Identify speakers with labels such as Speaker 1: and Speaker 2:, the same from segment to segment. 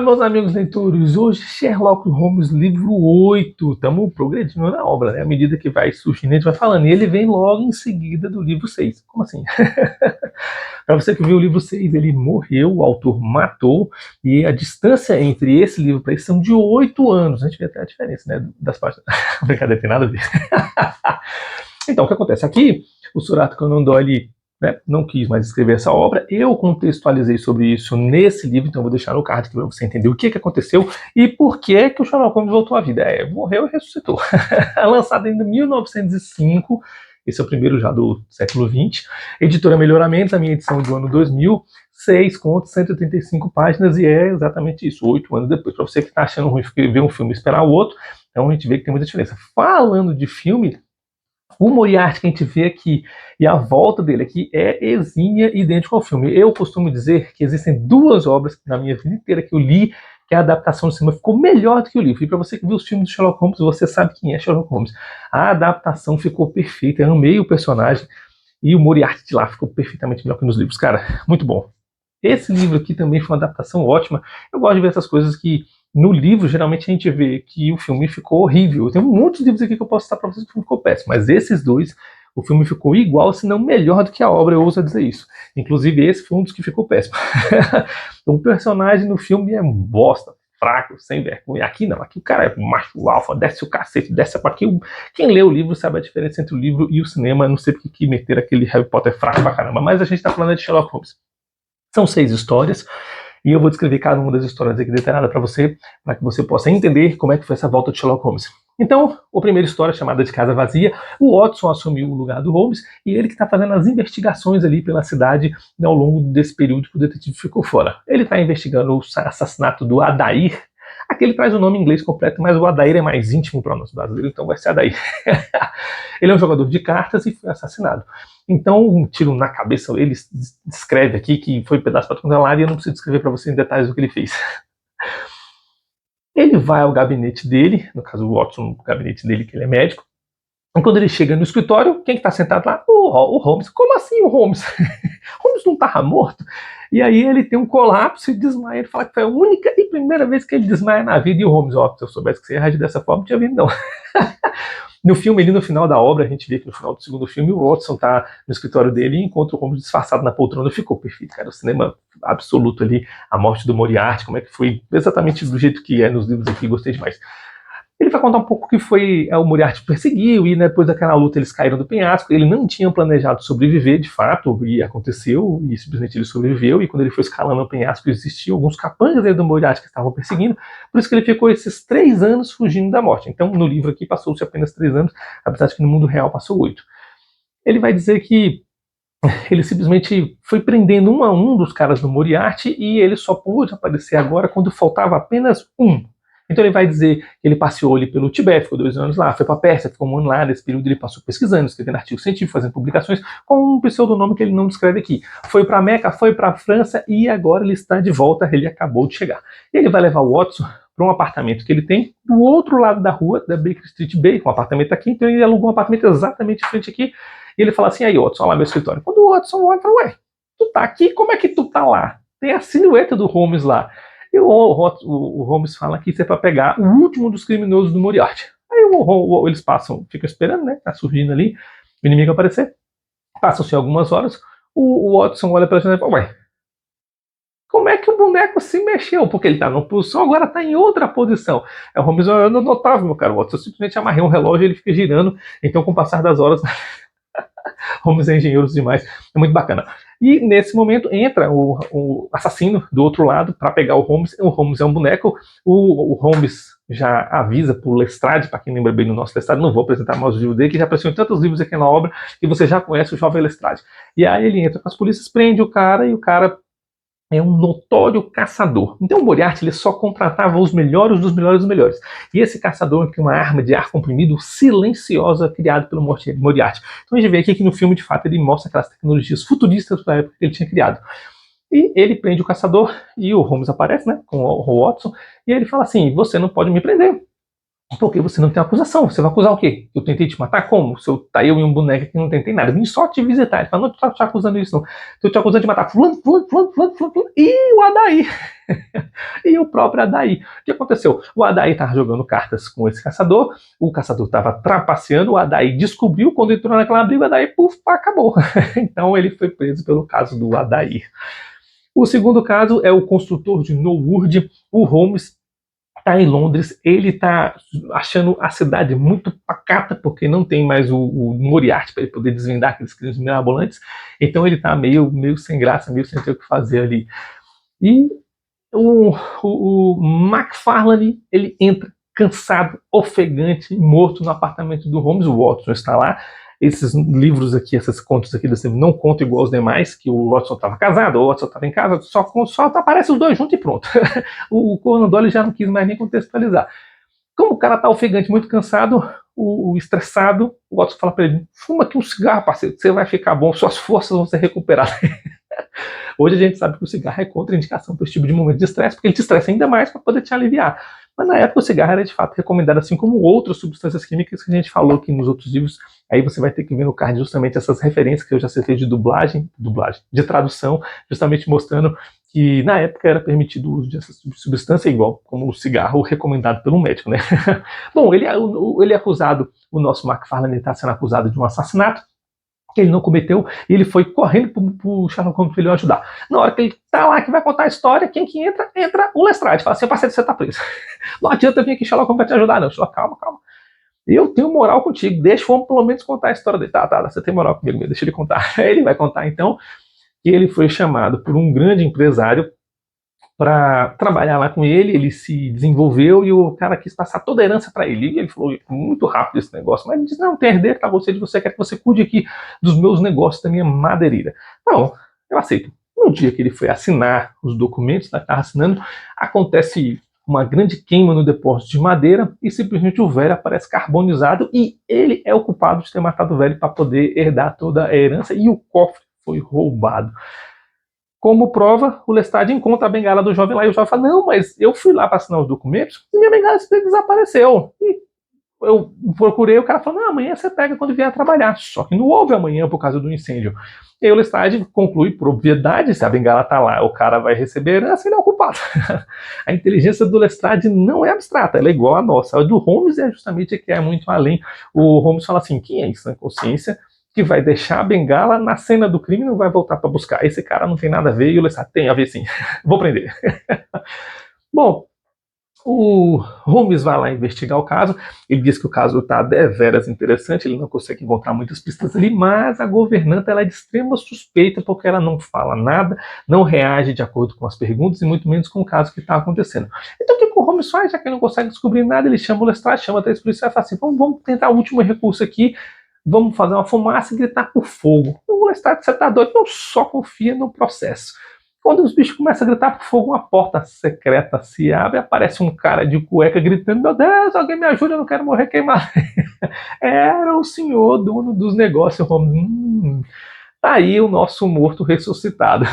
Speaker 1: Meus amigos leitores, hoje Sherlock Holmes, livro 8. Estamos progredindo na obra, né? À medida que vai surgindo, a gente vai falando. E ele vem logo em seguida do livro 6. Como assim? Para você que viu o livro 6, ele morreu, o autor matou, e a distância entre esse livro para esse são de 8 anos. A gente vê até a diferença, né? Das páginas. Brincadeira, tem nada a ver. Então, o que acontece? Aqui, o Sir Arthur Conan Doyle, né, não quis mais escrever essa obra. Eu contextualizei sobre isso nesse livro, então vou deixar no card para você entender o que aconteceu e por que o Sherlock Holmes voltou à vida. Morreu e ressuscitou. Lançado em 1905, esse é o primeiro já do século XX. Editora Melhoramento, a minha edição do ano 2000, 6 contos, 135 páginas, e é exatamente isso, 8 anos depois. Para você que está achando ruim ver um filme e esperar o outro, então a gente vê que tem muita diferença. Falando de filme, o Moriarty que a gente vê aqui e a volta dele aqui é exímia, idêntico ao filme. Eu costumo dizer que existem duas obras na minha vida inteira que eu li, que a adaptação do cinema ficou melhor do que o livro. E para você que viu os filmes de Sherlock Holmes, você sabe quem é Sherlock Holmes. A adaptação ficou perfeita, eu amei o personagem, e o Moriarty de lá ficou perfeitamente melhor que nos livros. Cara, muito bom. Esse livro aqui também foi uma adaptação ótima. Eu gosto de ver essas coisas que no livro, geralmente a gente vê que o filme ficou horrível. Tem muitos livros aqui que eu posso citar para vocês que o filme ficou péssimo, mas esses dois, o filme ficou igual, se não melhor do que a obra, eu ouso dizer isso. Inclusive, esse foi um dos que ficou péssimo. O personagem no filme é um bosta, fraco, sem vergonha. Aqui não, aqui o cara é macho alfa, desce o cacete, desce pra aqui. Quem lê o livro sabe a diferença entre o livro e o cinema. Não sei porque que meter aquele Harry Potter fraco pra caramba, mas a gente tá falando de Sherlock Holmes. São 6 histórias. E eu vou descrever cada uma das histórias aqui detalhada para que você possa entender como é que foi essa volta de Sherlock Holmes. Então, a primeira história, chamada de Casa Vazia, o Watson assumiu o lugar do Holmes e ele que está fazendo as investigações ali pela cidade, né, ao longo desse período que o detetive ficou fora. Ele está investigando o assassinato do Adair. Aqui ele traz o nome em inglês completo, mas o Adair é mais íntimo para o nosso brasileiro, então vai ser Adair. Ele é um jogador de cartas e foi assassinado. Então, um tiro na cabeça, ele descreve aqui que foi um pedaço para todo lado e eu não preciso descrever para você em detalhes o que ele fez. Ele vai ao gabinete dele, no caso o Watson, no gabinete dele, que ele é médico. E quando ele chega no escritório, quem está sentado lá? O Holmes. Como assim o Holmes? Holmes não estava morto? E aí ele tem um colapso e desmaia. Ele fala que foi a única e primeira vez que ele desmaia na vida. E o Holmes, se eu soubesse que você ia reagir dessa forma, não tinha vindo não. No filme, ali no final da obra, a gente vê que no final do segundo filme, o Watson tá no escritório dele e encontra o Holmes disfarçado na poltrona. Ficou perfeito, cara. O cinema absoluto ali, a morte do Moriarty, como é que foi, exatamente do jeito que é nos livros aqui, gostei demais. Ele vai contar um pouco o que foi o Moriarty perseguiu, e depois daquela luta eles caíram do penhasco. Ele não tinha planejado sobreviver, de fato, e aconteceu, e simplesmente ele sobreviveu, e quando ele foi escalando o penhasco, existiam alguns capangas do Moriarty que estavam perseguindo, por isso que ele ficou esses 3 anos fugindo da morte. Então, no livro aqui, passou-se apenas 3 anos, apesar de que no mundo real passou 8. Ele vai dizer que ele simplesmente foi prendendo um a um dos caras do Moriarty, e ele só pôde aparecer agora quando faltava apenas um. Então ele vai dizer que ele passeou ali pelo Tibete, ficou 2 anos lá, foi para a Pérsia, ficou um ano lá. Nesse período ele passou pesquisando, escrevendo artigos científicos, fazendo publicações com um pseudonome que ele não descreve aqui. Foi para a Meca, foi para a França e agora ele está de volta, ele acabou de chegar. E ele vai levar o Watson para um apartamento que ele tem do outro lado da rua, da Baker Street Bay, um apartamento aqui, então ele alugou um apartamento exatamente em frente aqui, e ele fala assim: aí Watson, olha lá meu escritório. Quando o Watson olha, fala: ué, tu tá aqui, como é que tu tá lá? Tem a silhueta do Holmes lá. E o Holmes fala que isso é para pegar o último dos criminosos do Moriarty. Aí eles passam, ficam esperando, né? Tá surgindo ali, o inimigo aparecer. Passam-se algumas horas, o Watson olha para a janela e fala: ué, como é que o boneco se mexeu? Porque ele tá numa posição, agora tá em outra posição. É o Holmes, eu não notava, meu caro Watson, eu simplesmente amarrei um relógio e ele fica girando. Então, com o passar das horas, Holmes é engenheiro demais, é muito bacana. E nesse momento entra o assassino do outro lado para pegar o Holmes. O Holmes é um boneco. O Holmes já avisa pro Lestrade, para quem lembra bem do nosso Lestrade, não vou apresentar mais o livro dele, que já apareceu em tantos livros aqui na obra que você já conhece, o jovem Lestrade. E aí ele entra com as polícias, prende o cara, e o cara é um notório caçador. Então o Moriarty ele só contratava os melhores dos melhores dos melhores. E esse caçador tem uma arma de ar comprimido silenciosa criada pelo Moriarty. Então a gente vê aqui que no filme, de fato, ele mostra aquelas tecnologias futuristas da época que ele tinha criado. E ele prende o caçador, e o Holmes aparece, né, com o Watson, e ele fala assim: você não pode me prender. Porque você não tem acusação. Você vai acusar o quê? Eu tentei te matar? Como? Se eu, tá eu e um boneco que não tentei nada. Eu vim só te visitar. Ele fala, não, tu tá te acusando disso, não. Tô te acusando de matar fulano, fulano, fulano, fulano, fulano, fulano. E o Adair. E o próprio Adair. O que aconteceu? O Adair estava jogando cartas com esse caçador, o caçador estava trapaceando, o Adair descobriu, quando entrou naquela briga, o Adair, puf, acabou. Então ele foi preso pelo caso do Adair. O segundo caso é o construtor de Norwood, o Holmes. Está em Londres, ele está achando a cidade muito pacata, porque não tem mais o Moriarty para ele poder desvendar aqueles crimes mirabolantes, então ele está meio sem graça, meio sem ter o que fazer ali. E o McFarlane, ele entra cansado, ofegante, morto no apartamento do Holmes. O Watson está lá. Esses livros aqui, esses contos aqui desse livro, não contam igual os demais, que o Watson estava casado, o Watson estava em casa, só aparece os dois juntos e pronto. O Conan Doyle já não quis mais nem contextualizar. Como o cara tá ofegante, muito cansado, o estressado, o Watson fala para ele, fuma aqui um cigarro, parceiro, você vai ficar bom, suas forças vão ser recuperadas. Hoje a gente sabe que o cigarro é contraindicação para esse tipo de momento de estresse, porque ele te estressa ainda mais para poder te aliviar. Mas na época o cigarro era de fato recomendado, assim como outras substâncias químicas que a gente falou aqui nos outros livros. Aí você vai ter que ver no card justamente essas referências que eu já citei de dublagem, de tradução, justamente mostrando que na época era permitido o uso dessa substância igual como o cigarro recomendado pelo médico, né? Bom, ele é acusado, o nosso McFarlane está sendo acusado de um assassinato que ele não cometeu, e ele foi correndo pro Sherlock Holmes para ele ajudar. Na hora que ele tá lá, que vai contar a história, quem que entra? Entra o Lestrade. Fala assim, parceiro, você tá preso. Não adianta vir aqui Sherlock Holmes pra te ajudar, não. Sherlock, calma, calma. Eu tenho moral contigo, deixa o homem pelo menos contar a história dele. Tá, você tem moral comigo, deixa ele contar. Aí ele vai contar, então, que ele foi chamado por um grande empresário para trabalhar lá com ele, ele se desenvolveu e o cara quis passar toda a herança para ele. E ele falou muito rápido esse negócio, mas ele disse: não, tem herdeiro, tá você de você, quer que você cuide aqui dos meus negócios, da minha madeireira. Não, eu aceito. No dia que ele foi assinar os documentos, estava assinando, acontece uma grande queima no depósito de madeira e simplesmente o velho aparece carbonizado e ele é o culpado de ter matado o velho para poder herdar toda a herança e o cofre foi roubado. Como prova, o Lestat encontra a bengala do jovem lá e o jovem fala: não, mas eu fui lá para assinar os documentos e minha bengala desapareceu. E eu procurei, o cara falou: não, amanhã você pega quando vier trabalhar. Só que não houve amanhã por causa do incêndio. E aí o Lestat conclui por obviedade: se a bengala está lá, o cara vai receber herança, ele é o culpado. A inteligência do Lestat não é abstrata, ela é igual à nossa. A do Holmes é justamente a que é muito além. O Holmes fala assim: quem é isso na consciência que vai deixar a bengala na cena do crime e não vai voltar para buscar? Esse cara não tem nada a ver. E o Lestat: tem a ver sim, vou prender. Bom, o Holmes vai lá investigar o caso, ele diz que o caso está deveras interessante, ele não consegue encontrar muitas pistas ali, mas a governanta ela é de extrema suspeita porque ela não fala nada, não reage de acordo com as perguntas e muito menos com o caso que está acontecendo. Então o que o Holmes faz? Já que ele não consegue descobrir nada, ele chama o Lestat, chama três policiais e fala assim: vamos tentar o último recurso aqui, vamos fazer uma fumaça e gritar por fogo. O Lestat, você está doido? Não, só confia no processo. Quando os bichos começam a gritar por fogo, uma porta secreta se abre, aparece um cara de cueca gritando: meu Deus, alguém me ajuda, eu não quero morrer queimado. Era o senhor dono dos negócios. Tá aí o nosso morto ressuscitado.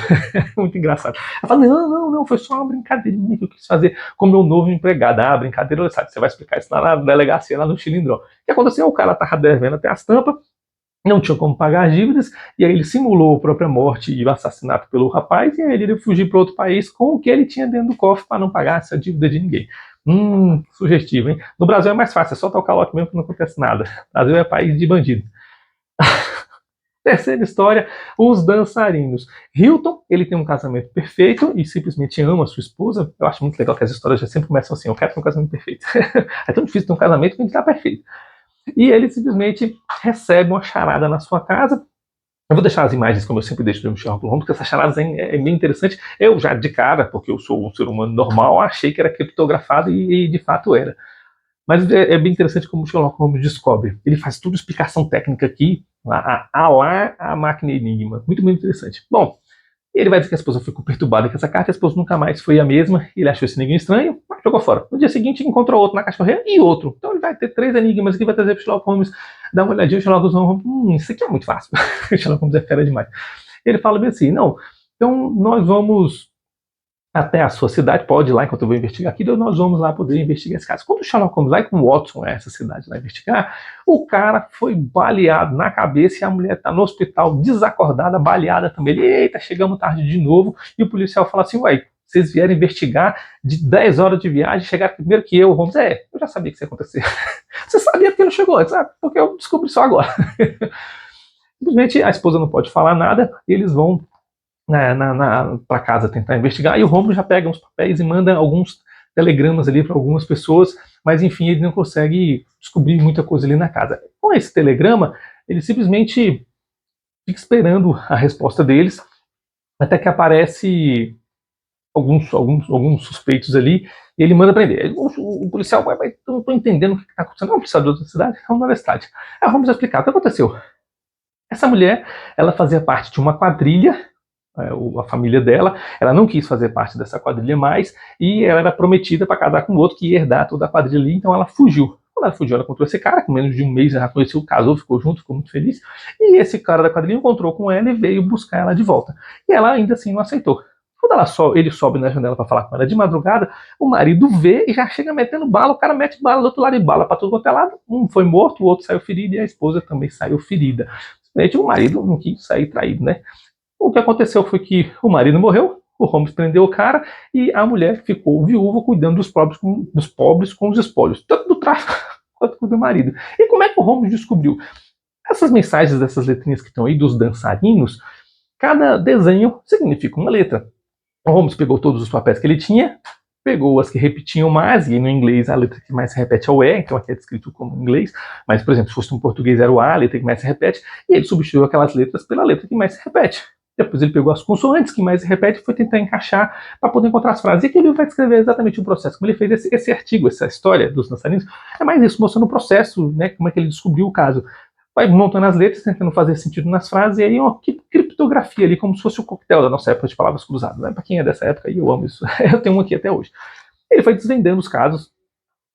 Speaker 1: Muito engraçado. Ela fala: não, foi só uma brincadeirinha que eu quis fazer com o meu novo empregado. Ah, brincadeira, sabe? Você vai explicar isso lá na delegacia, lá no Chilindró. O que aconteceu? O cara tava devendo até as tampas, não tinha como pagar as dívidas, e aí ele simulou a própria morte e o assassinato pelo rapaz, e aí ele ia fugir para outro país com o que ele tinha dentro do cofre para não pagar essa dívida de ninguém. Sugestivo, hein? No Brasil é mais fácil, é só tocar o calote mesmo que não acontece nada. O Brasil é país de bandido. Terceira história, os dançarinos. Hilton, ele tem um casamento perfeito e simplesmente ama a sua esposa. Eu acho muito legal que as histórias já sempre começam assim: eu quero ter um casamento perfeito. É tão difícil ter um casamento que a gente tá perfeito. E ele simplesmente recebe uma charada na sua casa. Eu vou deixar as imagens, como eu sempre deixo do Sherlock Holmes, porque essas charadas é bem interessante. Eu já de cara, porque eu sou um ser humano normal, achei que era criptografado e de fato era. Mas é bem interessante como o Sherlock Holmes descobre. Ele faz tudo explicação técnica aqui, lá a máquina Enigma. Muito, muito interessante. Bom, ele vai dizer que a esposa ficou perturbada com essa carta, a esposa nunca mais foi a mesma, ele achou esse enigma estranho, mas jogou fora. No dia seguinte, encontrou outro na cachorreira e outro. Então ele vai ter 3 enigmas aqui, vai trazer para o Sherlock Holmes, dar uma olhadinha, o Sherlock Holmes, isso aqui é muito fácil. O Sherlock Holmes é fera demais. Ele fala bem assim: não, então nós vamos até a sua cidade, pode ir lá enquanto eu vou investigar aqui, nós vamos lá poder investigar esse caso. Quando o Sherlock Holmes vai com o Watson a essa cidade lá investigar, o cara foi baleado na cabeça e a mulher está no hospital desacordada, baleada também. Ele, eita, chegamos tarde de novo, e o policial fala assim, uai, vocês vieram investigar de 10 horas de viagem, chegaram primeiro que eu, Holmes. Eu já sabia que isso ia acontecer. Você sabia porque não chegou antes? Porque eu descobri só agora. Simplesmente a esposa não pode falar nada, e eles vão para casa tentar investigar, e o Holmes já pega uns papéis e manda alguns telegramas ali para algumas pessoas, mas enfim, ele não consegue descobrir muita coisa ali na casa. Com esse telegrama, ele simplesmente fica esperando a resposta deles, até que aparece alguns suspeitos ali, e ele manda prender. O policial vai, eu não estou entendendo o que está acontecendo. É um policial de outra cidade? É uma cidade. Aí o Holmes vai explicar o que aconteceu. Essa mulher, ela fazia parte de uma quadrilha, a família dela, ela não quis fazer parte dessa quadrilha mais, e ela era prometida para casar com outro que ia herdar toda a quadrilha ali, então ela fugiu. Quando ela fugiu, ela encontrou esse cara, com menos de um mês ela conheceu, casou, ficou junto, ficou muito feliz, e esse cara da quadrilha encontrou com ela e veio buscar ela de volta. E ela ainda assim não aceitou. Quando ele sobe na janela para falar com ela de madrugada, o marido vê e já chega metendo bala, o cara mete bala do outro lado de bala para todo quanto é lado, um foi morto, o outro saiu ferido e a esposa também saiu ferida. O marido não quis sair traído, né? O que aconteceu foi que o marido morreu, o Holmes prendeu o cara e a mulher ficou viúva cuidando dos pobres com os espólios, tanto do tráfico quanto do marido. E como é que o Holmes descobriu? Essas mensagens dessas letrinhas que estão aí, dos dançarinos, cada desenho significa uma letra. O Holmes pegou todos os papéis que ele tinha, pegou as que repetiam mais, e no inglês a letra que mais se repete é o E, então aqui é descrito como inglês, mas, por exemplo, se fosse no português era o A, a letra que mais se repete, e ele substituiu aquelas letras pela letra que mais se repete. Depois ele pegou as consoantes que mais se repete e foi tentar encaixar para poder encontrar as frases. E aqui ele vai descrever exatamente o processo, como ele fez esse artigo, essa história dos dançarinos. É mais isso, mostrando o processo, né, como é que ele descobriu o caso. Vai montando as letras, tentando fazer sentido nas frases, e aí uma criptografia ali, como se fosse o coquetel da nossa época de palavras cruzadas. Né? Para quem é dessa época, eu amo isso. Eu tenho um aqui até hoje. Ele foi desvendando os casos,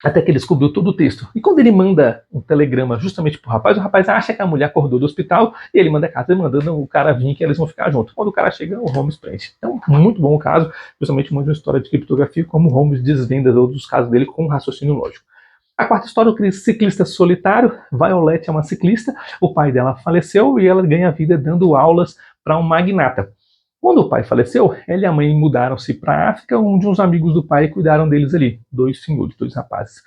Speaker 1: até que ele descobriu todo o texto. E quando ele manda um telegrama justamente pro rapaz, o rapaz acha que a mulher acordou do hospital, e ele manda carta mandando o cara vir que eles vão ficar juntos. Quando o cara chega, o Holmes prende. Então, muito bom o caso, principalmente uma história de criptografia, como o Holmes desvenda todos os casos dele com um raciocínio lógico. A quarta história, o ciclista solitário. Violette é uma ciclista, o pai dela faleceu e ela ganha vida dando aulas para um magnata. Quando o pai faleceu, ela e a mãe mudaram-se para a África, onde uns amigos do pai cuidaram deles ali, dois senhores, dois rapazes.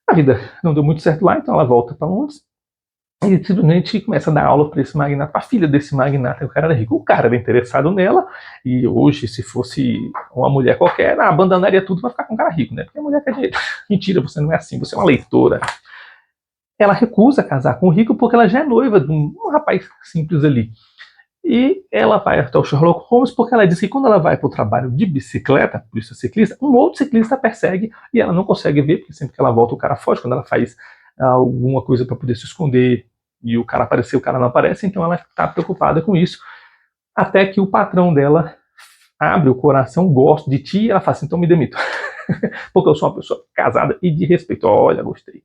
Speaker 1: A vida não deu muito certo lá, então ela volta para Londres e simplesmente começa a dar aula para esse magnata, para a filha desse magnata. O cara era rico, o cara era interessado nela, e hoje, se fosse uma mulher qualquer, abandonaria tudo para ficar com um cara rico, né? Porque a mulher quer dinheiro. Mentira, você não é assim, você é uma leitora. Ela recusa casar com o rico porque ela já é noiva de um rapaz simples ali. E ela vai até o Sherlock Holmes porque ela diz que quando ela vai para o trabalho de bicicleta, por isso é ciclista, um outro ciclista persegue e ela não consegue ver, porque sempre que ela volta o cara foge, quando ela faz alguma coisa para poder se esconder e o cara aparecer, o cara não aparece, então ela está preocupada com isso, até que o patrão dela abre o coração, gosto de ti, e ela fala assim, então me demito, porque eu sou uma pessoa casada e de respeito. Olha, gostei.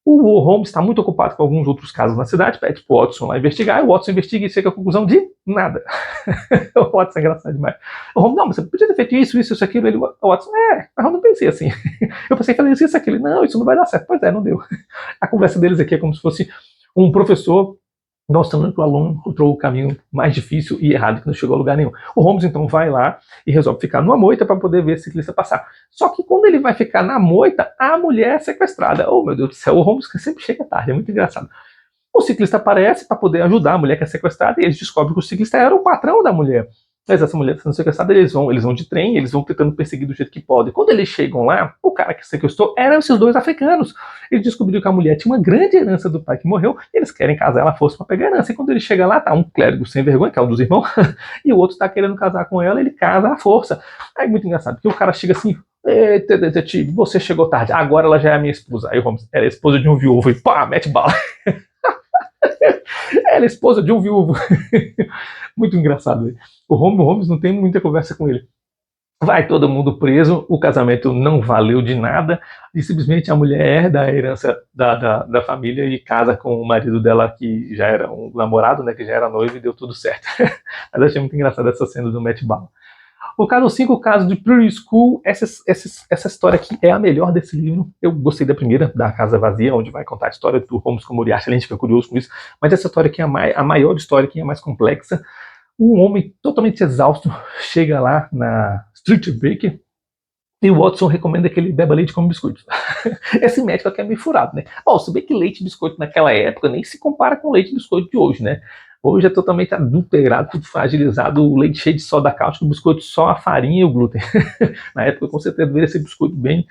Speaker 1: O Holmes está muito ocupado com alguns outros casos na cidade, pede pro Watson lá investigar, e o Watson investiga e chega à conclusão de nada. O Watson é engraçado demais. O Holmes, não, mas você podia ter feito isso, aquilo. Ele, o Watson, mas eu não pensei assim. Eu pensei em fazer isso, aquilo. Não, isso não vai dar certo. Pois é, não deu. A conversa deles aqui é como se fosse um professor mostrando que o aluno encontrou o caminho mais difícil e errado, que não chegou a lugar nenhum. O Holmes, então, vai lá e resolve ficar numa moita para poder ver esse ciclista passar. Só que quando ele vai ficar na moita, a mulher é sequestrada. Oh, meu Deus do céu, o Holmes sempre chega tarde, é muito engraçado. O ciclista aparece para poder ajudar a mulher que é sequestrada e eles descobrem que o ciclista era o patrão da mulher. Mas essa mulher sendo sequestrada, eles vão de trem, eles vão tentando perseguir do jeito que podem. Quando eles chegam lá, o cara que sequestrou eram esses dois africanos. Eles descobriram que a mulher tinha uma grande herança do pai que morreu, e eles querem casar ela força para pegar a herança. E quando ele chega lá, tá um clérigo sem vergonha, que é um dos irmãos, e o outro está querendo casar com ela, ele casa à força. Aí é muito engraçado, porque o cara chega assim, detetive, você chegou tarde, agora ela já é a minha esposa. Aí vamos, ela é a esposa de um viúvo, e pá, mete bala. Ela é esposa de um viúvo. Muito engraçado. O Holmes não tem muita conversa com ele. Vai todo mundo preso, o casamento não valeu de nada, e simplesmente a mulher herda a herança da família e casa com o marido dela, que já era um namorado, né, que já era noivo, e deu tudo certo. Mas eu achei muito engraçado essa cena do Matt Bala. O caso 5, o caso de Prairie School. Essa história aqui é a melhor desse livro. Eu gostei da primeira, da Casa Vazia, onde vai contar a história do Holmes como Moriarty. A gente fica curioso com isso. Mas essa história aqui é a maior história, que é a mais complexa. Um homem totalmente exausto chega lá na Street Baker e o Watson recomenda que ele beba leite como biscoito. Esse médico aqui é meio furado, né? Bom, se bem que leite e biscoito naquela época nem se compara com leite e biscoito de hoje, né? Hoje é totalmente adulterado, tudo fragilizado, o leite cheio de soda cáustica, o biscoito só a farinha e o glúten. Na época, com certeza, deveria ser biscoito bem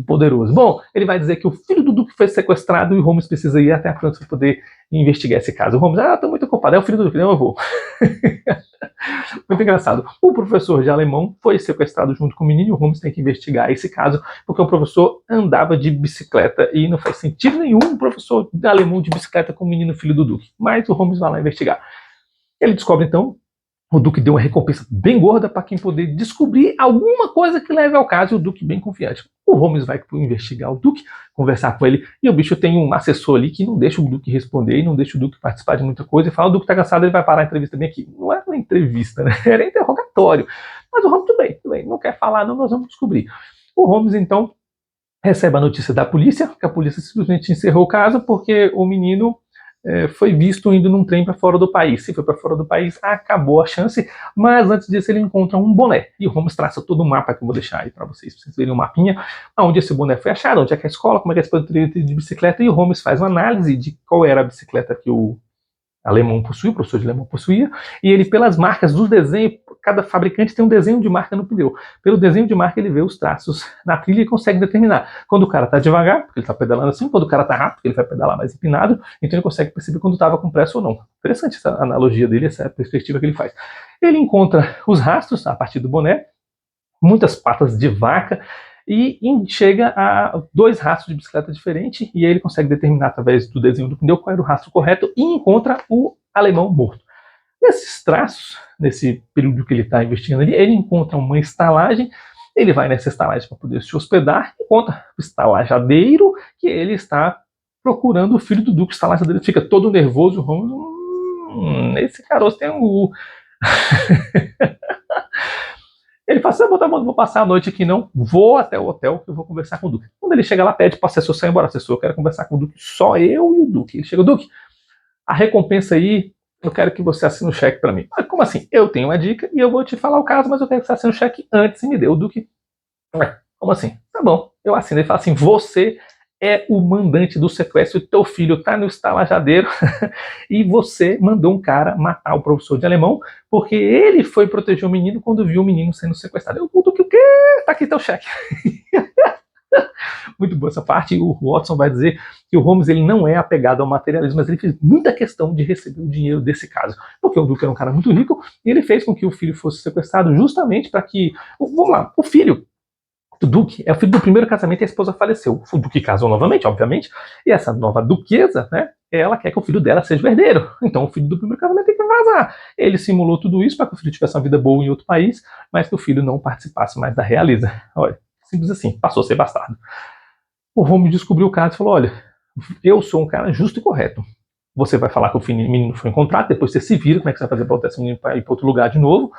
Speaker 1: poderoso. Bom, ele vai dizer que o filho do Duque foi sequestrado e o Holmes precisa ir até a França para poder investigar esse caso. O Holmes, tô muito ocupado, é o filho do Duque, não, eu vou. Muito engraçado. O professor de alemão foi sequestrado junto com o menino e o Holmes tem que investigar esse caso, porque o professor andava de bicicleta e não faz sentido nenhum um professor de alemão de bicicleta com o menino filho do Duque. Mas o Holmes vai lá investigar. Ele descobre, então, o Duque deu uma recompensa bem gorda para quem poder descobrir alguma coisa que leve ao caso, e o Duque bem confiante. O Holmes vai investigar o Duque, conversar com ele, e o bicho tem um assessor ali que não deixa o Duque responder e não deixa o Duque participar de muita coisa, e fala: o Duque tá cansado, ele vai parar a entrevista bem aqui. Não era uma entrevista, né? Era interrogatório. Mas o Holmes, tudo bem, não quer falar, não, nós vamos descobrir. O Holmes, então, recebe a notícia da polícia, que a polícia simplesmente encerrou o caso porque o menino foi visto indo num trem para fora do país. Se foi para fora do país, acabou a chance, mas antes disso ele encontra um boné, e o Holmes traça todo o mapa que eu vou deixar aí para vocês verem um mapinha, onde esse boné foi achado, onde é que é a escola, como é que é esse de bicicleta, e o Holmes faz uma análise de qual era a bicicleta que o alemão possuía, o professor de alemão possuía, e ele, pelas marcas dos desenhos, cada fabricante tem um desenho de marca no pneu. Pelo desenho de marca, ele vê os traços na trilha e consegue determinar quando o cara está devagar, porque ele está pedalando assim, quando o cara está rápido, porque ele vai pedalar mais empinado, então ele consegue perceber quando estava com pressa ou não. Interessante essa analogia dele, essa perspectiva que ele faz. Ele encontra os rastros a partir do boné, muitas patas de vaca, e chega a 2 rastros de bicicleta diferentes, e aí ele consegue determinar através do desenho do pneu qual era o rastro correto e encontra o alemão morto. Nesses traços, nesse período que ele está investigando ali, ele encontra uma estalagem, ele vai nessa estalagem para poder se hospedar, encontra o estalajadeiro, que ele está procurando o filho do Duque. O estalajadeiro fica todo nervoso, esse caroço tem um... Ele fala assim: vou passar a noite aqui não, vou até o hotel que eu vou conversar com o Duque. Quando ele chega lá, pede para o assessor sair embora. Assessor, eu quero conversar com o Duque, só eu e o Duque. Ele chega: Duque, a recompensa aí, eu quero que você assine um cheque para mim. Mas como assim? Eu tenho uma dica e eu vou te falar o caso, mas eu quero que você assine um cheque antes e me dê. O Duque, como assim? Tá bom, eu assino. Ele fala assim: você é o mandante do sequestro, teu filho tá no estalajadeiro e você mandou um cara matar o professor de alemão porque ele foi proteger o menino quando viu o menino sendo sequestrado. Eu puto que o quê? Tá aqui teu cheque. Muito boa essa parte. O Watson vai dizer que o Holmes ele não é apegado ao materialismo, mas ele fez muita questão de receber o dinheiro desse caso, porque o Duque era um cara muito rico e ele fez com que o filho fosse sequestrado justamente para que, vamos lá, o filho do Duque é o filho do primeiro casamento e a esposa faleceu. O Duque casou novamente, obviamente, e essa nova duquesa, né, ela quer que o filho dela seja o herdeiro. Então o filho do primeiro casamento tem que vazar. Ele simulou tudo isso para que o filho tivesse uma vida boa em outro país, mas que o filho não participasse mais da realeza. Olha, simples assim, passou a ser bastardo. O Holmes descobriu o caso e falou: olha, eu sou um cara justo e correto. Você vai falar que o menino foi encontrado, depois você se vira, como é que você vai fazer para botar esse menino para ir para outro lugar de novo,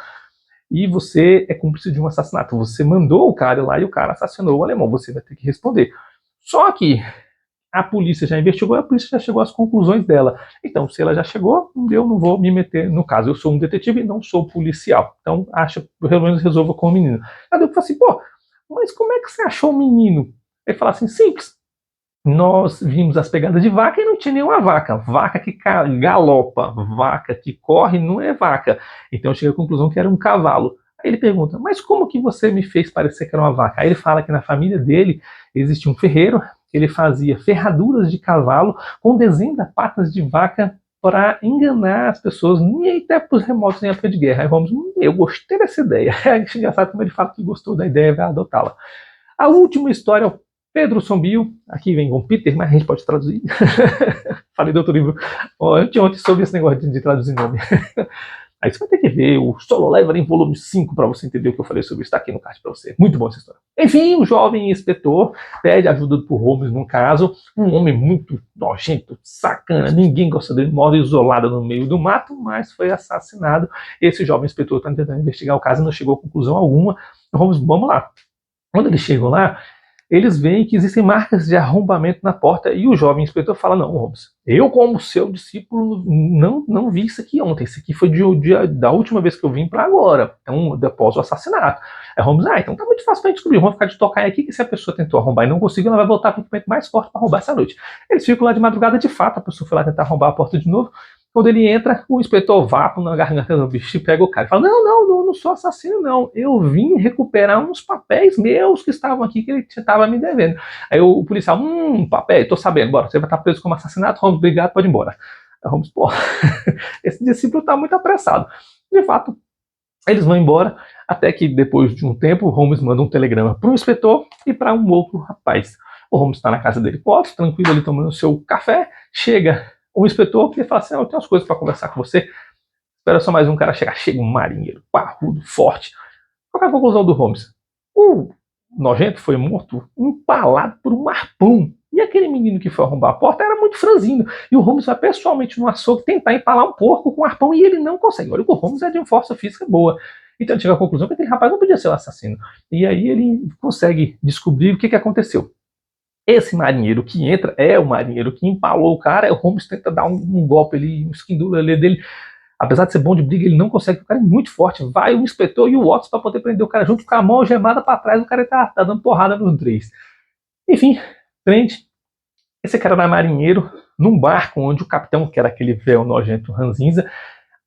Speaker 1: e você é cúmplice de um assassinato. Você mandou o cara lá e o cara assassinou o alemão. Você vai ter que responder. Só que a polícia já investigou e a polícia já chegou às conclusões dela. Então, se ela já chegou, eu não vou me meter no caso. Eu sou um detetive e não sou policial. Então, pelo menos resolva com o menino. Aí eu falei assim: pô, mas como é que você achou o menino? Ele fala assim: simples. Nós vimos as pegadas de vaca e não tinha nenhuma vaca. Vaca que galopa, vaca que corre não é vaca. Então eu cheguei à conclusão que era um cavalo. Aí ele pergunta: mas como que você me fez parecer que era uma vaca? Aí ele fala que na família dele existia um ferreiro, que ele fazia ferraduras de cavalo com desenho das patas de vaca para enganar as pessoas, nem até para os remotos em época de guerra. Aí vamos, eu gostei dessa ideia. É engraçado como ele fala que gostou da ideia e vai adotá-la. A última história é o Pedro Sombio, aqui vem com Peter, mas a gente pode traduzir. Falei do outro livro ontem sobre esse negócio de traduzir nome. Aí você vai ter que ver o Solo Leveling volume 5 para você entender o que eu falei sobre isso. Está aqui no card para você. Muito bom essa história. Enfim, o jovem inspetor pede ajuda pro Holmes, no caso, um homem muito nojento, sacana, ninguém gosta dele, mora isolado no meio do mato, mas foi assassinado. Esse jovem inspetor está tentando investigar o caso e não chegou a conclusão alguma. Holmes, vamos lá. Quando eles chegam lá, eles veem que existem marcas de arrombamento na porta e o jovem inspetor fala, não, Holmes, eu como seu discípulo não vi isso aqui ontem, isso aqui foi da última vez que eu vim para agora, então após o assassinato. Aí Holmes, então tá muito fácil pra gente descobrir, vamos ficar de tocar aqui que se a pessoa tentou arrombar e não conseguiu, ela vai voltar com o equipamento mais forte para arrombar essa noite. Eles ficam lá de madrugada, de fato, a pessoa foi lá tentar arrombar a porta de novo. Quando ele entra, o inspetor vapo na garganta do bicho e pega o cara e fala, não sou assassino não, eu vim recuperar uns papéis meus que estavam aqui que ele estava me devendo. Aí o policial, papel, tô sabendo, bora, você vai estar preso como assassinato, Holmes, obrigado, pode ir embora. Aí Holmes, pô, esse discípulo tá muito apressado. De fato, eles vão embora, até que depois de um tempo, Holmes manda um telegrama para um inspetor e para um outro rapaz. O Holmes está na casa dele, tranquilo, ali tomando seu café, chega o inspetor que fala assim, eu tenho umas coisas para conversar com você, espera só mais um cara chegar. Chega um marinheiro, parrudo, forte. Qual é a conclusão do Holmes? O nojento foi morto empalado por um arpão. E aquele menino que foi arrombar a porta era muito franzino. E o Holmes vai pessoalmente no açougue tentar empalar um porco com um arpão e ele não consegue. Olha, o Holmes é de uma força física boa. Então ele chega à conclusão que aquele rapaz não podia ser o assassino. E aí ele consegue descobrir o que aconteceu. Esse marinheiro que entra é o marinheiro que empalou o cara. O Holmes tenta dar um golpe ali, um esquindula ali dele. Apesar de ser bom de briga, ele não consegue, o cara é muito forte. Vai o inspetor e o Watson para poder prender o cara junto, com a mão gemada para trás, o cara tá dando porrada nos três. Enfim, prende. Esse cara era marinheiro num barco onde o capitão, que era aquele véu nojento ranzinza,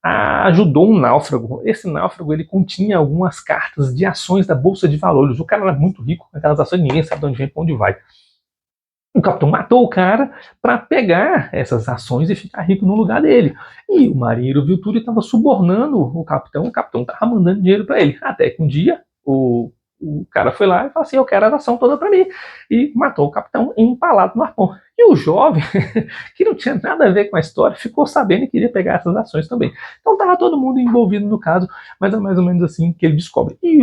Speaker 1: ajudou um náufrago. Esse náufrago ele continha algumas cartas de ações da Bolsa de Valores. O cara era muito rico, aquelas ações ninguém sabe de onde vem, para onde vai. O capitão matou o cara para pegar essas ações e ficar rico no lugar dele. E o marinheiro viu tudo e estava subornando o capitão estava mandando dinheiro para ele. Até que um dia o cara foi lá e falou assim, eu quero a ação toda para mim. E matou o capitão empalado no arpão. E o jovem, que não tinha nada a ver com a história, ficou sabendo e queria pegar essas ações também. Então estava todo mundo envolvido no caso, mas é mais ou menos assim que ele descobre. E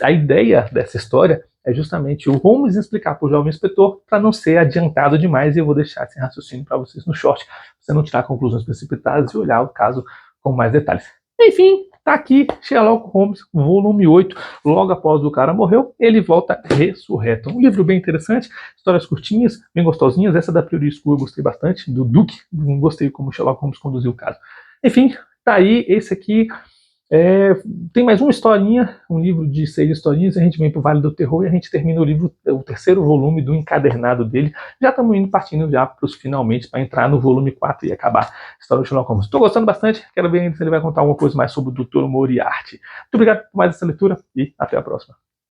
Speaker 1: a ideia dessa história é justamente o Holmes explicar para o jovem inspetor para não ser adiantado demais, e eu vou deixar esse raciocínio para vocês no short, pra você não tirar conclusões precipitadas e olhar o caso com mais detalhes. Enfim, tá aqui Sherlock Holmes, volume 8, logo após o cara morreu, ele volta ressurreto. Um livro bem interessante, histórias curtinhas, bem gostosinhas, essa da Priori School eu gostei bastante, do Duke, gostei como Sherlock Holmes conduziu o caso. Enfim, tá aí, esse aqui tem mais uma historinha, um livro de 6 historinhas, a gente vem pro Vale do Terror e a gente termina o livro, o terceiro volume do encadernado dele. Já estamos partindo já para os finalmente, para entrar no volume 4 e acabar a história do Sherlock Holmes. Estou gostando bastante, quero ver se ele vai contar alguma coisa mais sobre o Dr. Moriarty. Muito obrigado por mais essa leitura e até a próxima.